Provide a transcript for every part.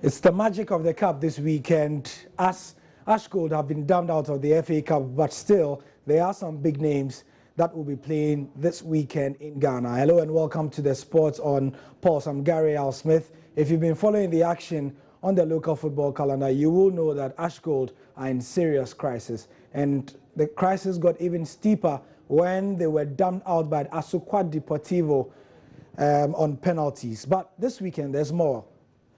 It's the magic of the cup this weekend. As Ashgold have been dumped out of the FA Cup, but still, there are some big names that will be playing this weekend in Ghana. Hello and welcome to the Sports on Pulse. I'm Gary Al Smith. If you've been following the action on the local football calendar, you will know that Ashgold are in serious crisis. And the crisis got even steeper when they were dumped out by Asukwa Deportivo on penalties. But this weekend, there's more.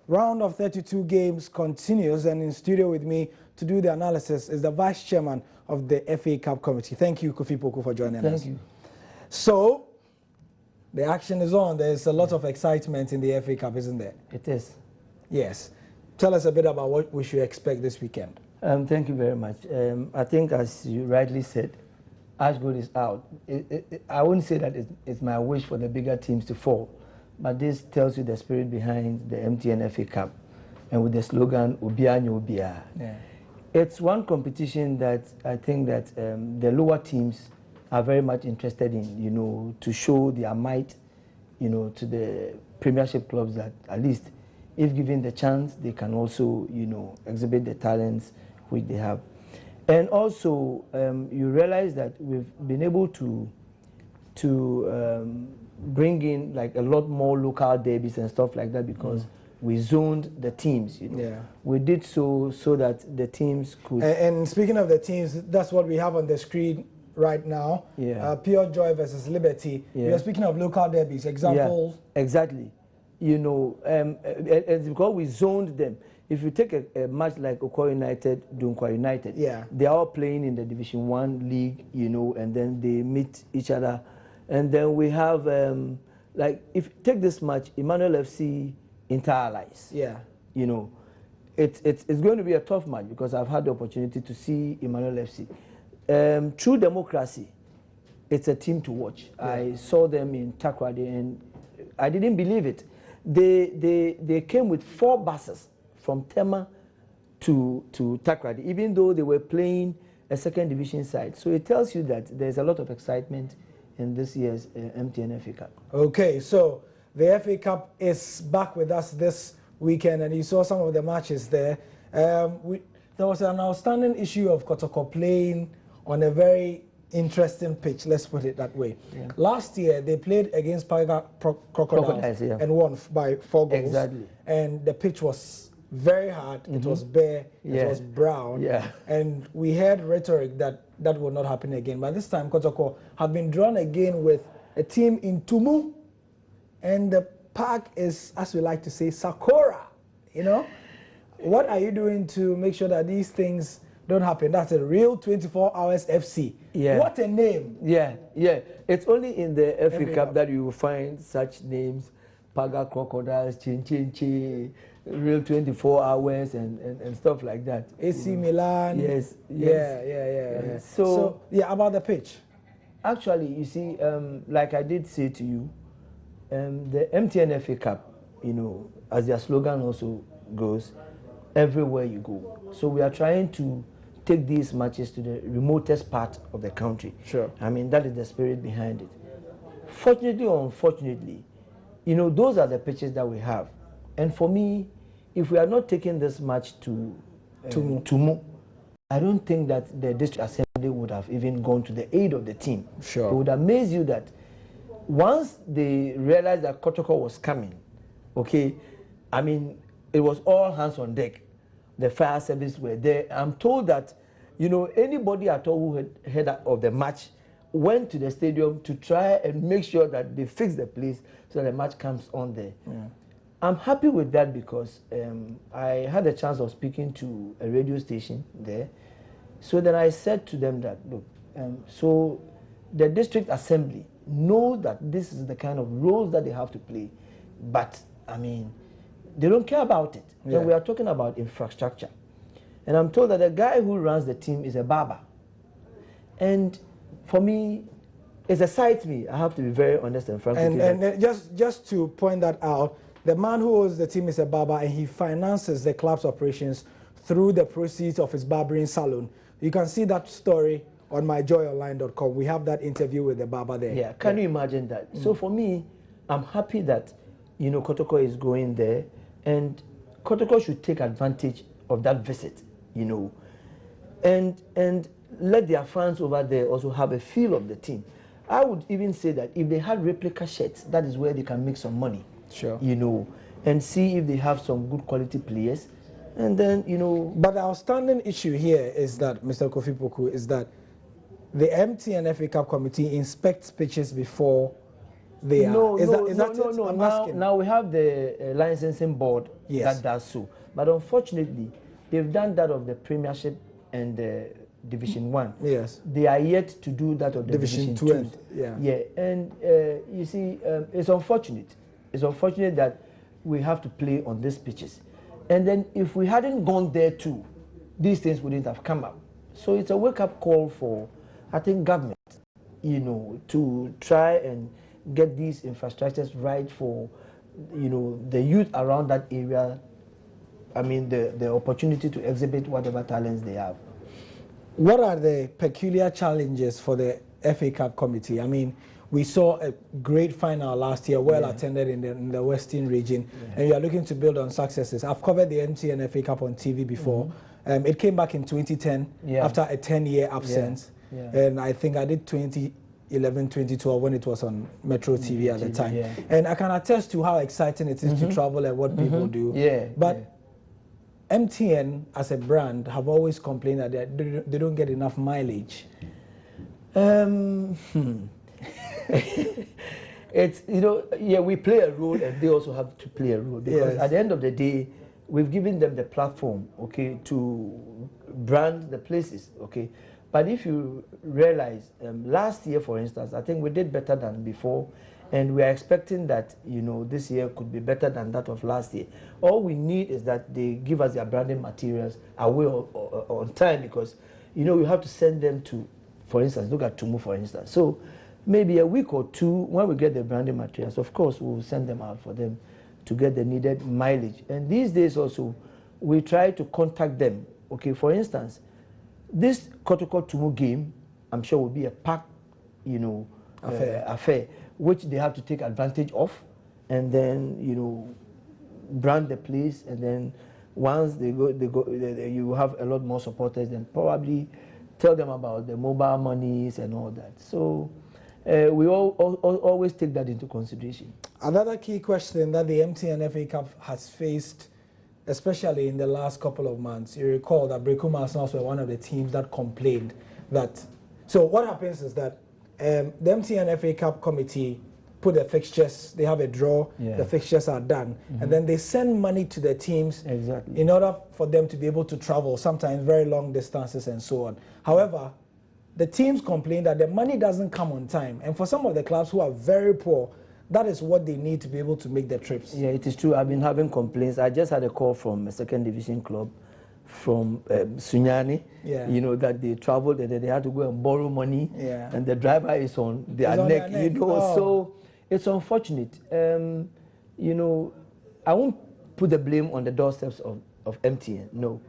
Round of 32 games continues, and in studio with me to do the analysis is the Vice Chairman of the FA Cup Committee. Thank you, Kofi Poku, for joining us. Thank you. So, the action is on. There's a lot of excitement in the FA Cup, isn't there? It is. Yes. Tell us a bit about what we should expect this weekend. Thank you very much. I think, as you rightly said, Ashgold is out. I wouldn't say that it's my wish for the bigger teams to fall, but this tells you the spirit behind the MTN FA Cup, and with the slogan "Ubia Ubia." Yeah. It's one competition that I think that the lower teams are very much interested in, to show their might, to the Premiership clubs that at least, if given the chance, they can also, exhibit the talents which they have. And also, you realize that we've been able to bring in like a lot more local derbies and stuff like that because we zoned the teams. Yeah. We did so that the teams could. And speaking of the teams, that's what we have on the screen right now. Yeah. Pure Joy versus Liberty. Yeah. We are speaking of local derbies. Examples. Yeah, exactly. It's because we zoned them. If you take a match like Okwa United, Dunkwa United, they are all playing in the Division 1 league, and then they meet each other. And then we have, like, if you take this match, Emmanuel FC Inter Allies. Yeah. It's going to be a tough match because I've had the opportunity to see Emmanuel FC. True Democracy, it's a team to watch. Yeah. I saw them in Takoradi and I didn't believe it. They came with 4 buses from Tema to Takoradi, even though they were playing a second division side. So it tells you that there's a lot of excitement in this year's MTN FA Cup. Okay, so the FA Cup is back with us this weekend, and you saw some of the matches there. There was an outstanding issue of Kotoko playing on a very interesting pitch, let's put it that way. Yeah. Last year, they played against Paga Crocodiles and won by 4 goals. Exactly. And the pitch was very hard, it was bare, it was brown, and we heard rhetoric that will not happen again. But this time, Kotoko have been drawn again with a team in Tumu, and the park is, as we like to say, Sakura. What are you doing to make sure that these things don't happen? That's a real 24 hours FC. Yeah. What a name. Yeah. It's only in the FA Cup that you will find such names: Paga Crocodiles, Chin, real 24 hours and stuff like that. AC Milan. Yes. Yeah. So about the pitch. Actually, you see, like I did say to you, the MTN FA Cup, as their slogan also goes, everywhere you go. So we are trying to take these matches to the remotest part of the country. Sure. I mean, that is the spirit behind it. Fortunately or unfortunately, those are the pitches that we have. And for me, if we are not taking this match to Tumu, I don't think that the district assembly would have even gone to the aid of the team. Sure. It would amaze you that once they realized that Kotoko was coming, I mean, it was all hands on deck. The fire service were there. I'm told that, anybody at all who had heard of the match went to the stadium to try and make sure that they fix the place so that the match comes on there. Yeah. I'm happy with that because I had a chance of speaking to a radio station there. So then I said to them that, look, so the district assembly know that this is the kind of roles that they have to play, but I mean, they don't care about it. Yeah. When we are talking about infrastructure. And I'm told that the guy who runs the team is a barber. And for me, it excites me. I have to be very honest and frank. And just to point that out, the man who owns the team is a barber, and he finances the club's operations through the proceeds of his barbering salon. You can see that story on myjoyonline.com. We have that interview with the barber there. Yeah, can you imagine that? So for me, I'm happy that, Kotoko is going there. And Kotoko should take advantage of that visit, you know, and let their fans over there also have a feel of the team. I would even say that if they had replica shirts, that is where they can make some money. Sure. You know, and see if they have some good quality players, and then, you know. But the outstanding issue here is that, Mr. Kofi Poku, is that the MTN FA Cup committee inspects pitches before they are. No. Now we have the licensing board yes. that does so. But unfortunately, they've done that of the Premiership and the Division 1. Yes. They are yet to do that of the Division 2. Yeah. And you see, it's unfortunate. It's unfortunate that we have to play on these pitches. And then if we hadn't gone there too, these things wouldn't have come up. So it's a wake-up call for, I think, government, you know, to try and get these infrastructures right for, you know, the youth around that area. I mean, the opportunity to exhibit whatever talents they have. What are the peculiar challenges for the FA Cup committee? I mean, we saw a great final last year, well attended in the Western region, and you are looking to build on successes. I've covered the MTN FA Cup on TV before. It came back in 2010 after a 10-year absence, and I think I did 2011, 2012 when it was on Metro TV at the time. And I can attest to how exciting it is to travel and what people do. But MTN as a brand have always complained that they don't get enough mileage. It's, you know, we play a role and they also have to play a role, because at the end of the day, we've given them the platform, okay, to brand the places, okay. But if you realize, last year, for instance, I think we did better than before, and we are expecting that, you know, this year could be better than that of last year. All we need is that they give us their branding materials away on time, because, you know, we have to send them to, for instance, look at Tumu, for instance. So maybe a week or two, when we get the branding materials, of course, we'll send them out for them to get the needed mileage. And these days also, we try to contact them. Okay, for instance, this Kotoko Tumu game, I'm sure will be a packed, you know, affair, which they have to take advantage of, and then, you know, brand the place, and then once they go, you have a lot more supporters, and probably tell them about the mobile monies and all that. So we always take that into consideration. Another key question that the MTN FA Cup has faced, especially in the last couple of months, you recall that Brekuma Arsenal were one of the teams that complained that. So what happens is that the MTN FA Cup committee put the fixtures, they have a draw, the fixtures are done, and then they send money to the teams in order for them to be able to travel, sometimes very long distances and so on. However, the teams complain that the money doesn't come on time, and for some of the clubs who are very poor, that is what they need to be able to make the trips. Yeah, it is true. I've been having complaints. I just had a call from a second division club from Sunyani, you know, that they traveled and they had to go and borrow money, and the driver is on their neck, you know, so it's unfortunate. You know, I won't put the blame on the doorsteps of MTN, no.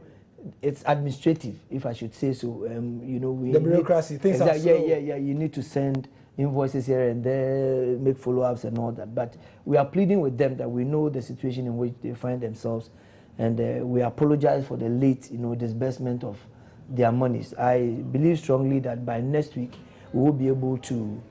It's administrative, if I should say so. You know, the bureaucracy, things are slow. You need to send invoices here and there, make follow-ups and all that. But we are pleading with them that we know the situation in which they find themselves, and we apologize for the late, you know, disbursement of their monies. I believe strongly that by next week we will be able to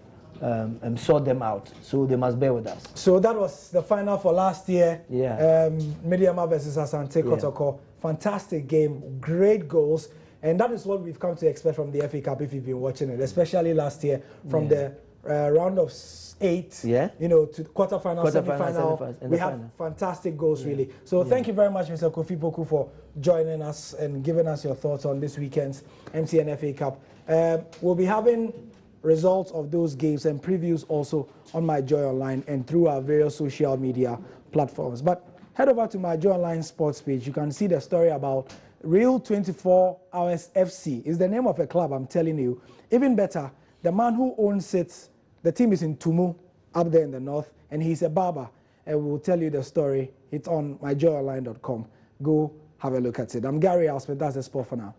sort them out. So they must bear with us. So that was the final for last year. Mediama versus Asante Kotoko. Fantastic game, great goals. And that is what we've come to expect from the FA Cup if you've been watching it, especially last year from the round of 8, you know, to quarterfinal, semi-final. We have fantastic goals, really. So thank you very much, Mr. Kofi Poku, for joining us and giving us your thoughts on this weekend's MTN FA Cup. We'll be having results of those games and previews also on My Joy Online and through our various social media platforms. But head over to My Joy Online sports page. You can see the story about Real 24 Hours FC. Is the name of a club, I'm telling you. Even better, the man who owns it, the team is in Tumu, up there in the north, and he's a barber. And we'll tell you the story. It's on myjoyonline.com. Go have a look at it. I'm Gary Alsmith. That's the sport for now.